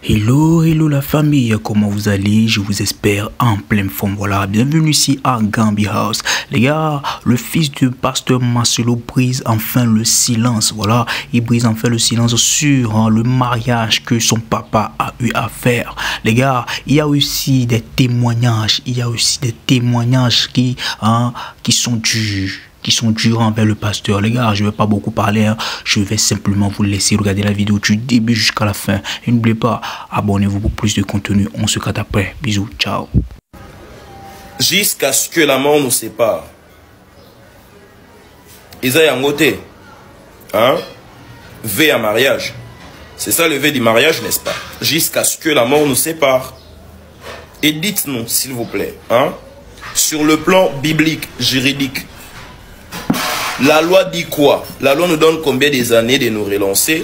Hello, hello la famille, comment vous allez? Je vous espère en pleine forme. Voilà, bienvenue ici à Gambi House. Les gars, le fils du pasteur Marcelo brise enfin le silence. Voilà, il brise enfin le silence sur le mariage que son papa a eu à faire. Les gars, il y a aussi des témoignages. Qui sont durs envers le pasteur. Les gars, je ne vais pas beaucoup parler, je vais simplement vous laisser regarder la vidéo du début jusqu'à la fin. Et n'oubliez pas, abonnez-vous pour plus de contenu. On se capte après. Bisous, ciao. Jusqu'à ce que la mort nous sépare. Isaïe Angoté, hein? V à mariage. C'est ça le V du mariage, n'est-ce pas? Jusqu'à ce que la mort nous sépare. Et dites-nous, s'il vous plaît, hein? Sur le plan biblique, juridique, la loi dit quoi? La loi nous donne combien des années de nous relancer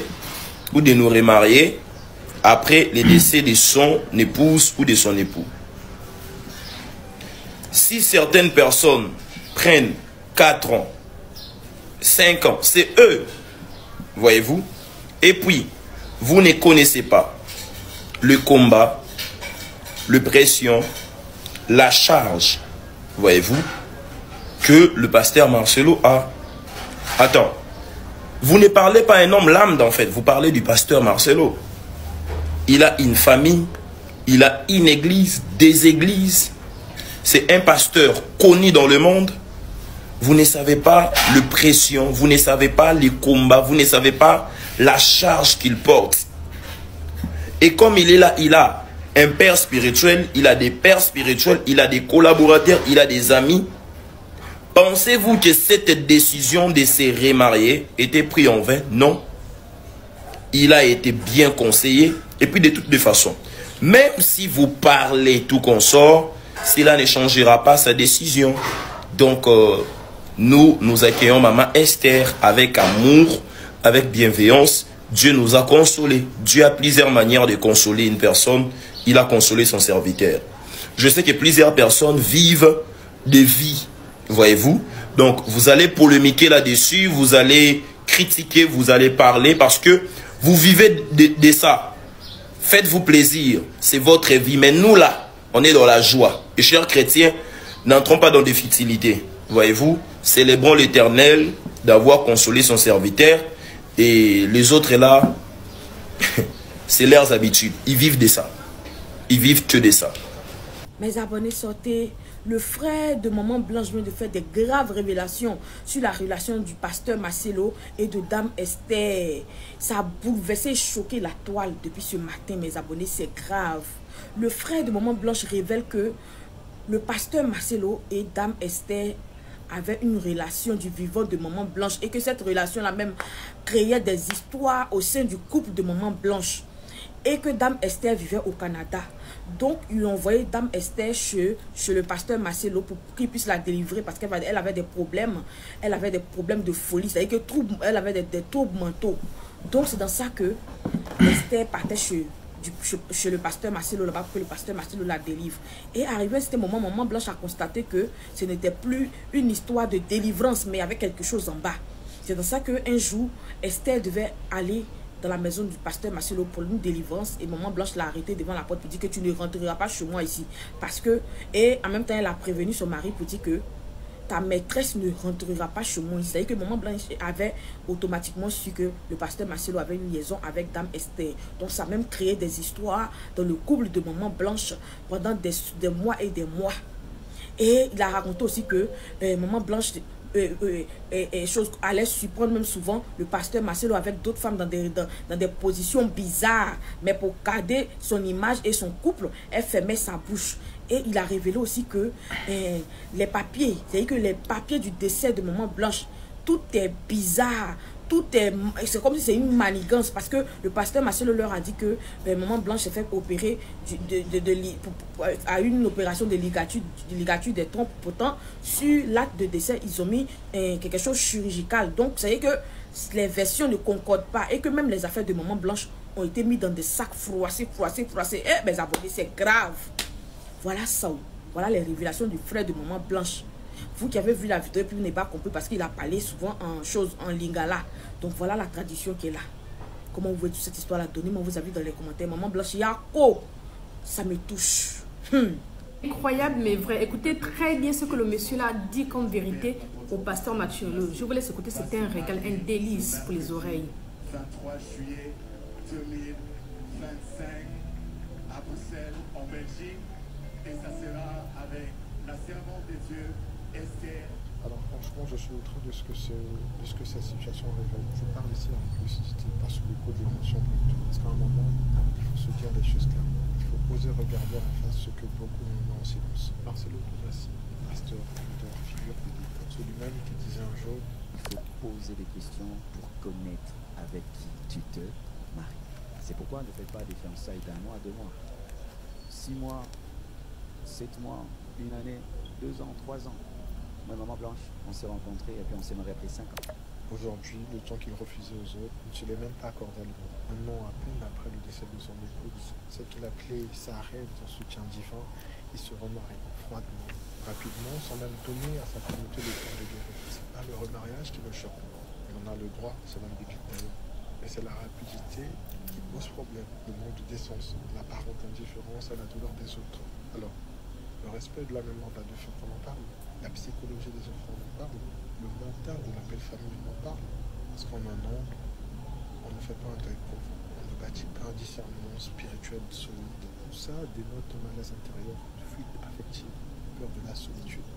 ou de nous remarier après le décès de son épouse ou de son époux. Si certaines personnes prennent 4 ans, 5 ans, c'est eux, voyez-vous. Et puis, vous ne connaissez pas le combat, le pression, la charge, voyez-vous, que le pasteur Marcelo a. Attends, vous ne parlez pas un homme lambda en fait, vous parlez du pasteur Marcelo. Il a une famille, il a une église, des églises. C'est un pasteur connu dans le monde. Vous ne savez pas le pression, vous ne savez pas les combats, vous ne savez pas la charge qu'il porte. Et comme il est là, il a un père spirituel, il a des pères spirituels, il a des collaborateurs, il a des amis. Pensez-vous que cette décision de se remarier était prise en vain? Non. Il a été bien conseillé. Et puis de toutes les façons, même si vous parlez tout consort, cela ne changera pas sa décision. Donc, nous accueillons maman Esther avec amour, avec bienveillance. Dieu nous a consolés. Dieu a plusieurs manières de consoler une personne. Il a consolé son serviteur. Je sais que plusieurs personnes vivent des vies. Voyez-vous, donc vous allez polémiquer là-dessus, vous allez critiquer, vous allez parler parce que vous vivez de ça. Faites-vous plaisir, c'est votre vie. Mais nous là, on est dans la joie. Et chers chrétiens, n'entrons pas dans des futilités. Voyez-vous, célébrons l'Éternel d'avoir consolé son serviteur. Et les autres là, c'est leurs habitudes. Ils vivent de ça. Ils vivent que de ça. Mes abonnés, sortez. Le frère de Maman Blanche vient de faire des graves révélations sur la relation du pasteur Marcelo et de Dame Esther. Ça a bouleversé et choqué la toile depuis ce matin, mes abonnés, c'est grave. Le frère de Maman Blanche révèle que le pasteur Marcelo et Dame Esther avaient une relation du vivant de Maman Blanche et que cette relation-là même créait des histoires au sein du couple de Maman Blanche. Et que Dame Esther vivait au Canada. Donc, ils ont envoyé Dame Esther chez le pasteur Marcelo pour qu'il puisse la délivrer parce qu'elle avait des problèmes. Elle avait des problèmes de folie. C'est-à-dire qu'elle avait des troubles mentaux. Donc, c'est dans ça que Esther partait chez le pasteur Marcelo là-bas pour que le pasteur Marcelo la délivre. Et arrivé à ce moment, Maman Blanche a constaté que ce n'était plus une histoire de délivrance, mais il y avait quelque chose en bas. C'est dans ça qu'un jour, Esther devait aller dans la maison du pasteur Marcelo pour une délivrance et Maman Blanche l'a arrêté devant la porte pour dire que tu ne rentreras pas chez moi ici parce que, et en même temps elle a prévenu son mari pour dire que ta maîtresse ne rentrera pas chez moi ici. C'est-à-dire que Maman Blanche avait automatiquement su que le pasteur Marcelo avait une liaison avec Dame Esther. Donc ça a même créé des histoires dans le couple de Maman Blanche pendant des mois et des mois. Et il a raconté aussi que Maman Blanche chose allait surprendre même souvent le pasteur Marcelo avec d'autres femmes dans des positions bizarres, mais pour garder son image et son couple, elle fermait sa bouche. Et il a révélé aussi que les papiers, c'est-à-dire que les papiers du décès de Maman Blanche, tout est bizarre. C'est comme si c'est une manigance parce que le pasteur Marcelo leur a dit que Maman Blanche s'est fait opérer à une opération de ligature des trompes. Pourtant, sur l'acte de décès, ils ont mis quelque chose chirurgical. Donc, ça veut dire que les versions ne concordent pas et que même les affaires de Maman Blanche ont été mises dans des sacs froissés. Eh, mes abonnés, c'est grave. Voilà ça. Voilà les révélations du frère de Maman Blanche. Vous qui avez vu la vidéo et puis vous n'avez pas compris parce qu'il a parlé souvent en lingala. Donc voilà la tradition qui est là. comment vous voyez toute cette histoire-là? Donnez-moi vos avis dans les commentaires. Maman Blanche Yako, ça me touche. Incroyable mais vrai. Écoutez très bien ce que le monsieur là dit comme vérité au pasteur Mathiolo. Je vous laisse écouter, c'était un régal, un délice pour les oreilles. 23 juillet 2025 à Bruxelles, en Belgique, et ça sera avec la servante de Dieu, Esther. Alors franchement, je suis outré de ce que cette situation révèle. Je parle ici avec lucidité, pas sous le coup de l'émotion plutôt. Parce qu'à un moment, il faut se dire les choses clairement. Il faut oser regarder en face ce que beaucoup nous en silence. Marcelo Tounassi, pasteur, leader, figure de l'État, celui-même qui disait un jour: il faut poser des questions pour connaître avec qui tu te maries. C'est pourquoi ne faites pas des fiançailles d'1 mois, 2 mois, 6 mois, 7 mois, 1 année, 2 ans, 3 ans. Moi, Maman Blanche, on s'est rencontrés et puis on s'est mariés après 5 ans. Aujourd'hui, le temps qu'il refusait aux autres, il ne se l'est même pas accordé à lui. Un an à peine après le décès de son épouse, celle qu'il appelait sa reine, son soutien divin, il se remarie froidement, rapidement, sans même donner à sa communauté le temps de guérir. C'est pas le remariage qui le choque. Il en a le droit, c'est même biblique d'ailleurs. Mais c'est la rapidité qui pose problème, le manque de décence, l'apparente indifférence à la douleur des autres. Alors, le respect de la mémoire de la défunte, on en parle. La psychologie des enfants, on en parle. Le mental de la belle famille, on en parle. Parce qu'en un an, on ne fait pas un deuil profond. On ne bâtit pas un discernement spirituel solide. Tout ça dénote un malaise intérieur, une fuite affective, peur de la solitude,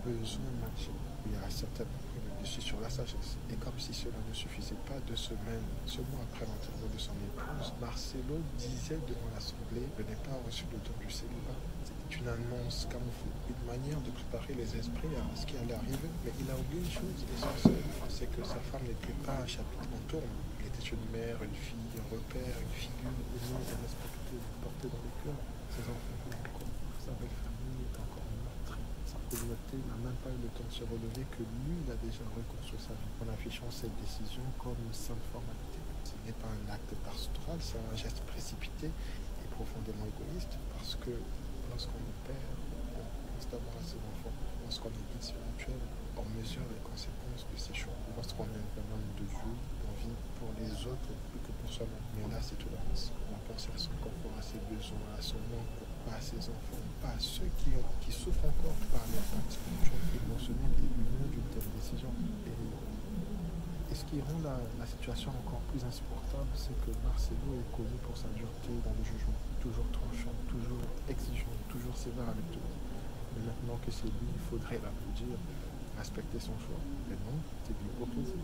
besoin de maintien. Il y a certainement pris le dessus sur la sagesse. Et comme si cela ne suffisait pas, 2 semaines seulement après l'enterrement de son épouse, Marcelo disait devant l'Assemblée: je n'ai pas reçu le don du célibat. C'était une annonce camouflée, une manière de préparer les esprits à ce qui allait arriver. Mais il a oublié une chose essentielle, c'est que sa femme n'était pas un chapitre en tourne. Elle était une mère, une fille, un repère, une figure aimée et respectée, portée dans les cœurs. Ses enfants vivent encore, sa belle famille est encore meurtrie. Sa communauté n'a même pas eu le temps de se relever que lui, il a déjà reconstruit sa vie en affichant cette décision comme une simple formalité. Ce n'est pas un acte pastoral, c'est un geste précipité et profondément égoïste, parce que lorsqu'on est père, on pense d'abord à ses enfants. Lorsqu'on est guide spirituel, on mesure les conséquences de ses choix. Lorsqu'on est un homme de Dieu, on vit pour les autres plus que pour soi-même. Mais là, c'est tout le reste. On va penser à son confort, à ses besoins, à son manque, pas à ses enfants, pas à ceux qui souffrent encore par l'impact spirituel émotionnel et humain d'une telle décision. Et ce qui rend la situation encore plus insupportable, c'est que Marcelo est connu pour sa dureté dans le jugement. Toujours tranchant, toujours exigeant, toujours sévère avec tout le monde. Mais maintenant que c'est lui, il faudrait l'applaudir, respecter son choix. Mais non, c'est de l'hypocrisie.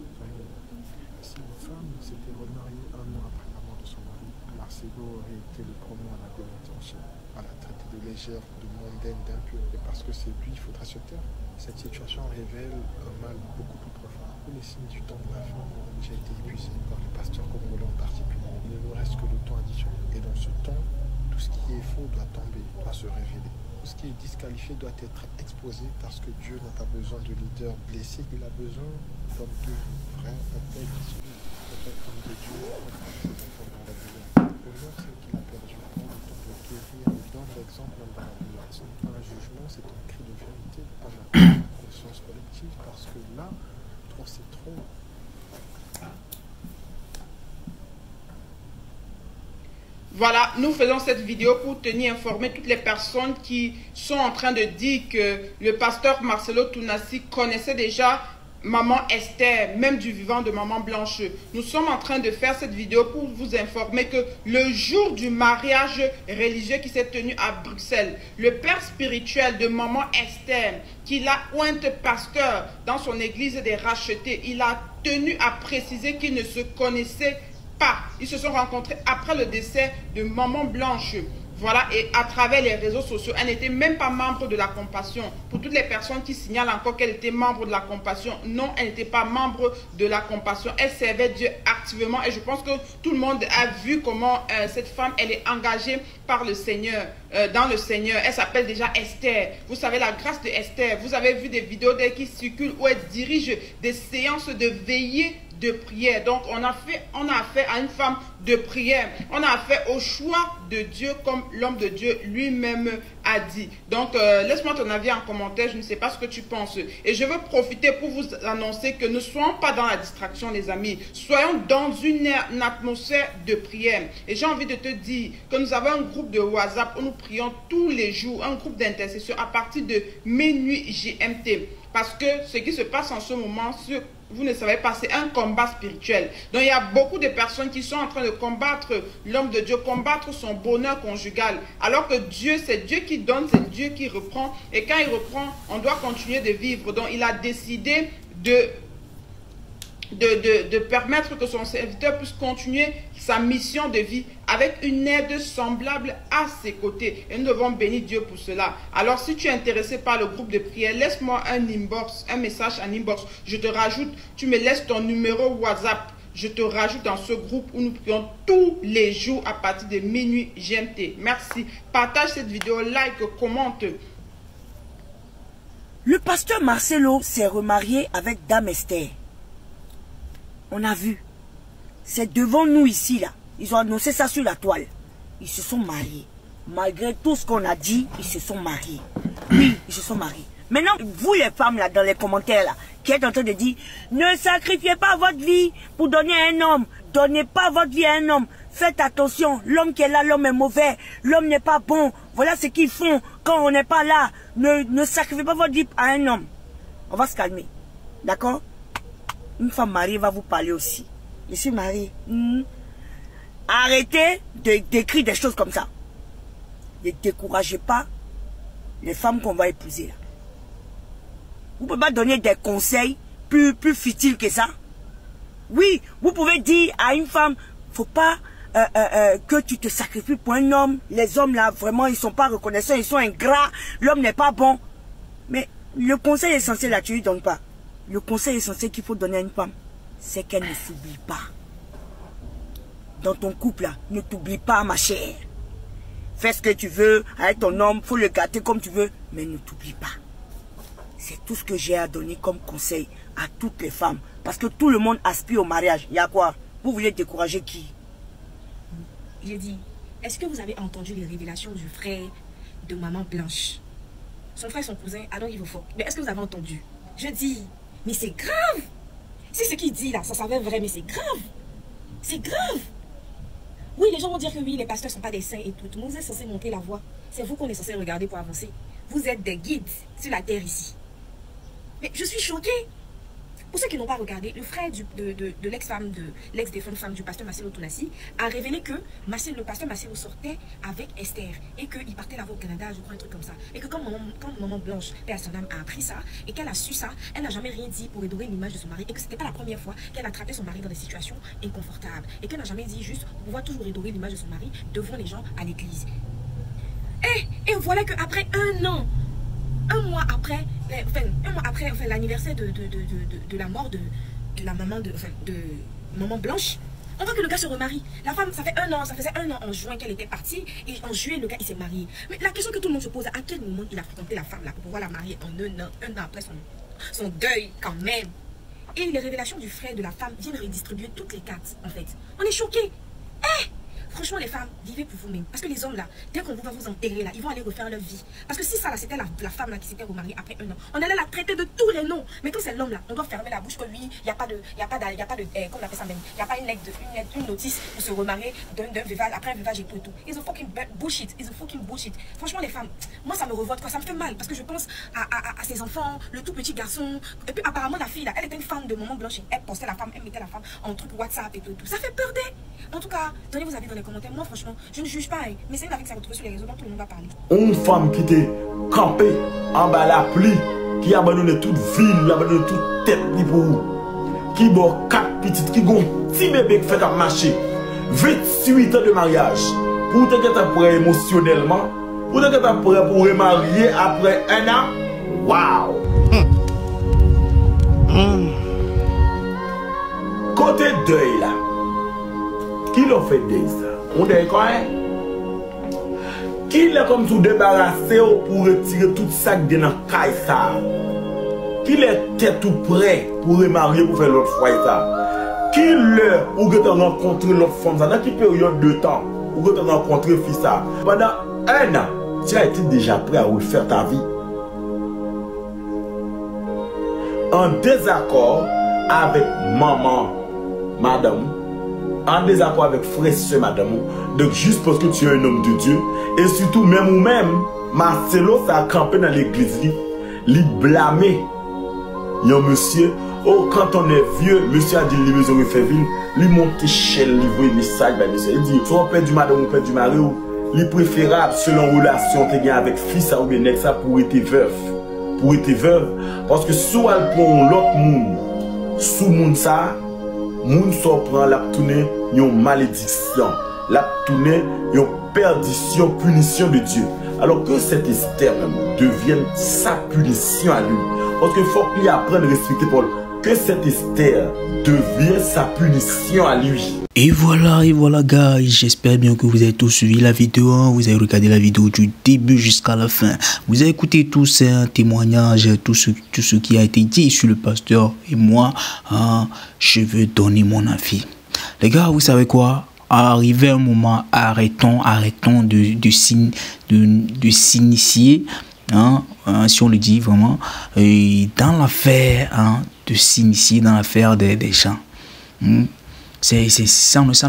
Si une femme s'était remariée 1 an après la mort de son mari, Marcelo aurait été le premier à la démonter en chaîne, à la traiter de légère, de mondaine, d'impure. Et parce que c'est lui, il faudra se taire. Cette situation révèle un mal beaucoup plus profond. Tous les signes du temps de la fin ont déjà été épuisés par les pasteurs congolais en particulier. Il ne nous reste que le temps additionnel. Et dans ce temps, tout ce qui est faux doit tomber, doit se révéler. Tout ce qui est disqualifié doit être exposé parce que Dieu n'a pas besoin de leaders blessés. Il a besoin d'hommes guéris, vrais, intègres, peut-être comme de Dieu, honore celle qu'il a perdu. Prends le temps de guérir et donne l'exemple même dans la douleur. Ce n'est pas un jugement, c'est un cri de vérité, pas de conscience collective, parce que là, trop c'est trop. Voilà, nous faisons cette vidéo pour tenir informé toutes les personnes qui sont en train de dire que le pasteur Marcelo Tounassi connaissait déjà Maman Esther, même du vivant de Maman Blanche. Nous sommes en train de faire cette vidéo pour vous informer que le jour du mariage religieux qui s'est tenu à Bruxelles, le père spirituel de Maman Esther, qui l'a ointe pasteur dans son église des rachetés, il a tenu à préciser qu'il ne se connaissait pas. Ils se sont rencontrés après le décès de Maman Blanche. Voilà, et à travers les réseaux sociaux, elle n'était même pas membre de la Compassion. Pour toutes les personnes qui signalent encore qu'elle était membre de la Compassion, non, elle n'était pas membre de la Compassion. Elle servait Dieu activement et je pense que tout le monde a vu comment cette femme, elle est engagée par le Seigneur, dans le Seigneur. Elle s'appelle déjà Esther. Vous savez, la grâce de Esther. Vous avez vu des vidéos d'elle qui circulent où elle dirige des séances de veillée de prière. Donc on a affaire à une femme de prière. On a affaire au choix de Dieu comme l'homme de Dieu lui-même a dit. Donc laisse-moi ton avis en commentaire, je ne sais pas ce que tu penses. Et je veux profiter pour vous annoncer que ne soyons pas dans la distraction les amis. Soyons dans une atmosphère de prière. Et j'ai envie de te dire que nous avons un groupe de WhatsApp où nous prions tous les jours, un groupe d'intercession à partir de minuit GMT. Parce que ce qui se passe en ce moment, vous ne savez pas, c'est un combat spirituel. Donc il y a beaucoup de personnes qui sont en train de combattre l'homme de Dieu, combattre son bonheur conjugal. Alors que Dieu, c'est Dieu qui donne, c'est Dieu qui reprend. Et quand il reprend, on doit continuer de vivre. Donc il a décidé de permettre que son serviteur puisse continuer sa mission de vie avec une aide semblable à ses côtés. Et nous devons bénir Dieu pour cela. Alors si tu es intéressé par le groupe de prière, laisse-moi un inbox, un message en inbox. Je te rajoute, tu me laisses ton numéro WhatsApp. Je te rajoute dans ce groupe où nous prions tous les jours à partir de minuit GMT. Merci. Partage cette vidéo, like, commente. Le pasteur Marcelo s'est remarié avec Dame Esther. On a vu. C'est devant nous ici, là. Ils ont annoncé ça sur la toile. Ils se sont mariés. Malgré tout ce qu'on a dit, ils se sont mariés. Oui, ils se sont mariés. Maintenant, vous les femmes, là, dans les commentaires, là, qui êtes en train de dire, ne sacrifiez pas votre vie pour donner à un homme. Donnez pas votre vie à un homme. Faites attention. L'homme qui est là, l'homme est mauvais. L'homme n'est pas bon. Voilà ce qu'ils font quand on n'est pas là. Ne sacrifiez pas votre vie à un homme. On va se calmer. D'accord? Une femme mariée va vous parler aussi. Je suis mariée. Arrêtez d'écrire des choses comme ça. Ne découragez pas les femmes qu'on va épouser. Là. Vous ne pouvez pas donner des conseils plus futiles que ça. Oui, vous pouvez dire à une femme, faut pas que tu te sacrifies pour un homme. Les hommes là, vraiment, ils sont pas reconnaissants, ils sont ingrats. L'homme n'est pas bon. Mais le conseil essentiel là, tu lui donnes pas. Le conseil essentiel qu'il faut donner à une femme, c'est qu'elle ne s'oublie pas. Dans ton couple, là, ne t'oublie pas, ma chère. Fais ce que tu veux avec ton homme, faut le gâter comme tu veux, mais ne t'oublie pas. C'est tout ce que j'ai à donner comme conseil à toutes les femmes. Parce que tout le monde aspire au mariage. Il y a quoi? Vous voulez décourager qui? J'ai dit, est-ce que vous avez entendu les révélations du frère de Maman Blanche? Son frère et son cousin, Adam Yvofort. Mais est-ce que vous avez entendu? Je dis, mais c'est grave. C'est ce qu'il dit là, ça s'avère vrai, mais c'est grave. C'est grave. Oui, les gens vont dire que oui, les pasteurs ne sont pas des saints et tout. Nous, vous êtes censés montrer la voie. C'est vous qu'on est censé regarder pour avancer. Vous êtes des guides sur la terre ici. Mais je suis choquée. Pour ceux qui n'ont pas regardé, le frère de l'ex-défunte femme du pasteur Marcelo Tounassi a révélé que le pasteur Marcelo sortait avec Esther et qu'il partait là-bas au Canada, je crois, un truc comme ça. Et que quand maman Blanche, père son âme, a appris ça et qu'elle a su ça, elle n'a jamais rien dit pour redorer l'image de son mari et que ce n'était pas la première fois qu'elle attrapait son mari dans des situations inconfortables et qu'elle n'a jamais dit juste pour pouvoir toujours redorer l'image de son mari devant les gens à l'église. Et voilà qu'après un an, un mois après l'anniversaire de la mort de la maman de Maman Blanche, on voit que le gars se remarie. La femme, ça faisait un an en juin qu'elle était partie et en juillet le gars il s'est marié. Mais la question que tout le monde se pose, à quel moment il a fréquenté la femme là pour pouvoir la marier en un an après son deuil quand même. Et les révélations du frère de la femme viennent redistribuer toutes les cartes en fait. On est choqués. Franchement, les femmes, vivez pour vous-même. Parce que les hommes, là, dès qu'on va vous enterrer, là, ils vont aller refaire leur vie. Parce que si ça, là, c'était la femme, là, qui s'était remariée après un an, on allait la traiter de tous les noms. Mais quand c'est l'homme, là, on doit fermer la bouche que lui, il n'y a pas de, comment on appelle ça même, il n'y a pas une notice pour se remarier d'un veuvage, après un veuvage et tout et tout. It's a fucking bullshit. It's a fucking bullshit. Franchement, les femmes, moi, ça me revolte, quoi. Ça me fait mal. Parce que je pense à ses enfants, le tout petit garçon. Et puis, apparemment, la fille, là, elle était une fan de Maman Blanche. Elle postait la femme, elle mettait la femme en truc WhatsApp et tout et tout. Ça fait peur d'elle. En tout cas, donnez vos avis dans les commentaires. Moi, franchement, je ne juge pas, hein, mais c'est une avis que ça retrouve sur les réseaux dont tout le monde va parler. Une femme qui était campée en bas la pluie, qui a abandonné toute ville, qui a abandonné toute tête pour vous, qui a 4 petites, qui a un petit bébé qui fait un marché, 28 ans de mariage, pour te être prêt émotionnellement, pour te être prêt pour remarier après un an. Waouh! Côté deuil là, qui l'a fait deuil ça? On dit quoi? Qui est comme tout débarrassé pour retirer tout ça qui est dans le caille ça? Qui était tout prêt pour remarier pour faire l'autre foyer ça? Qui l'heure où vous avez rencontré l'autre femme, dans quelle période de temps où vous avez rencontré fils ça? Pendant un an, tu as été déjà prêt à refaire ta vie. En désaccord avec maman, madame, en désaccord avec frère, soeur, madame. Donc juste parce que tu es un homme de Dieu, et surtout même ou même, Marcelo, ça a campé dans l'église, il blâmé. Il y a un monsieur, oh, quand on est vieux, monsieur a dit, il besoin de faire ville, il monte chez le livre, un message, il dit, soit on perd du madame ou perd du mari, il préférable selon relation que tu as avec fils ou bien ça pour être veuf. Pour être veuve, parce que soit elle prend l'autre monde, sous monde ça, monde s'en prend la tournée, une malédiction, la tournée, une perdition, punition de Dieu. Alors que cette Esther même devienne sa punition à lui. Parce qu'il faut qu'il apprenne à respecter Paul. Que cette Esther devienne sa punition à lui. Et voilà guys, j'espère bien que vous avez tous suivi la vidéo, hein. Vous avez regardé la vidéo du début jusqu'à la fin. Vous avez écouté tous ces témoignages, tout ce qui a été dit sur le pasteur et moi, hein. Je veux donner mon avis. Les gars, vous savez quoi? Arrivé un moment, arrêtons de s'initier, hein, si on le dit vraiment, dans l'affaire, hein, de s'initier dans l'affaire des gens. Ça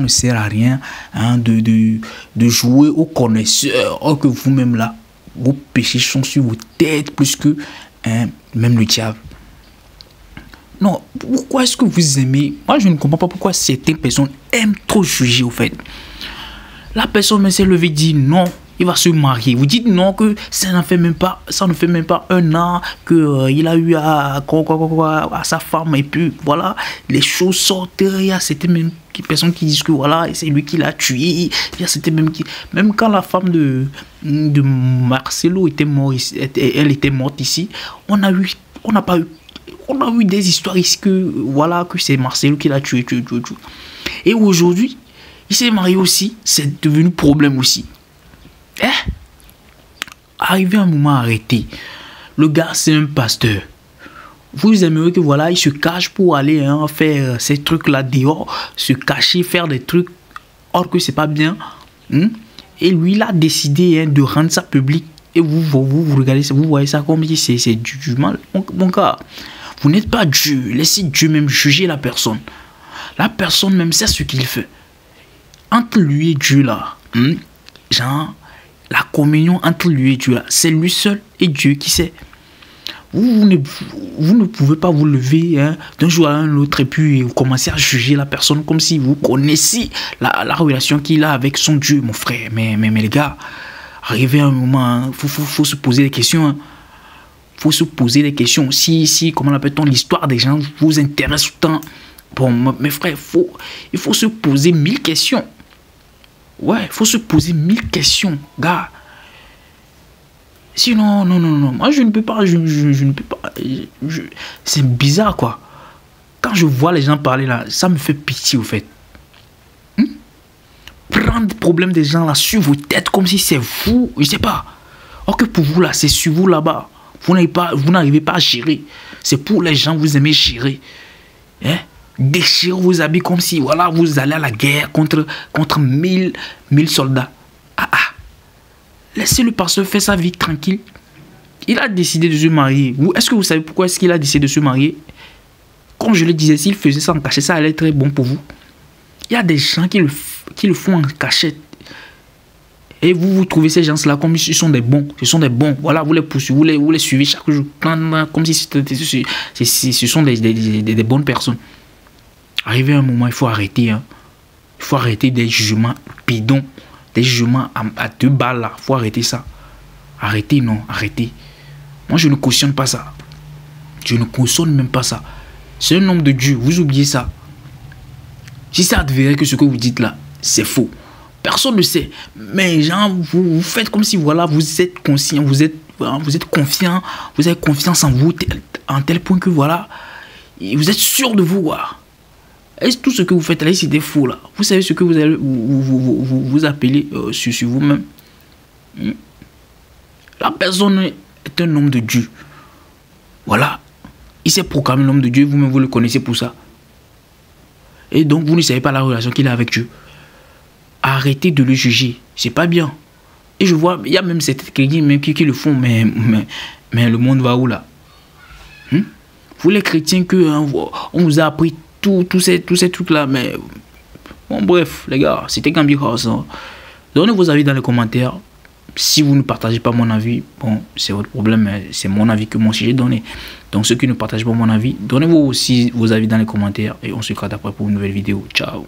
ne sert à rien, hein, de jouer aux connaisseurs, or que vous-même là, vos péchés sont sur vos têtes plus que, hein, même le diable. Non, pourquoi est-ce que vous aimez? Moi, je ne comprends pas pourquoi certaines personnes aiment trop juger, au fait. La personne s'est levée et dit non, il va se marier. Vous dites non, que ça ne fait même pas un an que il a eu à sa femme, et puis voilà, les choses sortent. Il y a certaines même personnes qui disent que voilà, c'est lui qui l'a tué. Il y a certaines même quand la femme de Marcelo était morte, elle était morte ici, on a eu des histoires ici que voilà, que c'est Marcelo qui l'a tué. Et aujourd'hui, il s'est marié aussi, c'est devenu problème aussi. Arrivé un moment arrêté. Le gars, c'est un pasteur. Vous aimeriez que voilà, il se cache pour aller, hein, faire ces trucs-là dehors, se cacher, faire des trucs, or que c'est pas bien. Et lui, il a décidé, hein, de rendre ça public. Et vous regardez ça, vous voyez ça comme si c'est du mal. Mon gars, vous n'êtes pas Dieu. Laissez Dieu même juger la personne. La personne même sait ce qu'il fait. Entre lui et Dieu là, genre, la communion entre lui et Dieu là, c'est lui seul et Dieu qui sait. Vous ne pouvez pas vous lever, hein, d'un jour à un autre et puis commencer à juger la personne comme si vous connaissiez la relation qu'il a avec son Dieu, mon frère. Mais les gars, arrivé à un moment, hein, faut se poser des questions. Hein. Faut se poser des questions. Si comment l'appelle-t-on, l'histoire des gens vous intéresse autant. Bon, mes frères, il faut se poser 1000 questions. Ouais, il faut se poser 1000 questions, gars. Sinon, non. Moi, je ne peux pas. Je ne peux pas. C'est bizarre, quoi. Quand je vois les gens parler là, ça me fait pitié, au fait. Prendre le problème des gens là sur vos têtes comme si c'est vous. Je sais pas. Or que pour vous là, c'est sur vous là-bas. Vous n'arrivez pas à gérer. C'est pour les gens, vous aimez gérer. Hein? Déchirer vos habits comme si voilà, vous allez à la guerre contre 1000 soldats. Laissez le pasteur faire sa vie tranquille. Il a décidé de se marier. Est-ce que vous savez pourquoi est-ce qu'il a décidé de se marier? Comme je le disais, s'il faisait ça en cachette, ça allait être très bon pour vous. Il y a des gens qui le font en cachette. Et vous trouvez ces gens-là comme ils sont des bons. Ce sont des bons. Voilà, vous les poursuivez, vous les suivez chaque jour. Comme si ce sont des bonnes personnes. Arrivé à un moment, il faut arrêter. Hein. Il faut arrêter des jugements bidons. Des jugements à 2 balles là. Il faut arrêter ça. Arrêtez, non, arrêtez. Moi, je ne cautionne pas ça. Je ne cautionne même pas ça. C'est un homme de Dieu. Vous oubliez ça. Si ça advérait que ce que vous dites là, c'est faux. Personne ne sait. Mais genre, vous faites comme si voilà, vous êtes conscient, vous êtes confiant, vous avez confiance en vous, en tel point que voilà, vous êtes sûr de vous. Quoi. Et tout ce que vous faites là, c'est des faux là. Vous savez ce que vous allez vous appelez sur vous-même. La personne est un homme de Dieu. Voilà. Il s'est proclamé l'homme de Dieu, vous-même vous le connaissez pour ça. Et donc, vous ne savez pas la relation qu'il a avec Dieu. Arrêtez de le juger. C'est pas bien. Et je vois, il y a même certains chrétiens qui le font, mais le monde va où là? Vous les chrétiens, on vous a appris tous ces trucs-là, mais... Bon, bref, les gars, c'était Gambi House. Hein. Donnez vos avis dans les commentaires. Si vous ne partagez pas mon avis, bon, c'est votre problème, mais c'est mon avis que moi aussi j'ai donné. Donc, ceux qui ne partagent pas mon avis, donnez-vous aussi vos avis dans les commentaires et on se capte après pour une nouvelle vidéo. Ciao.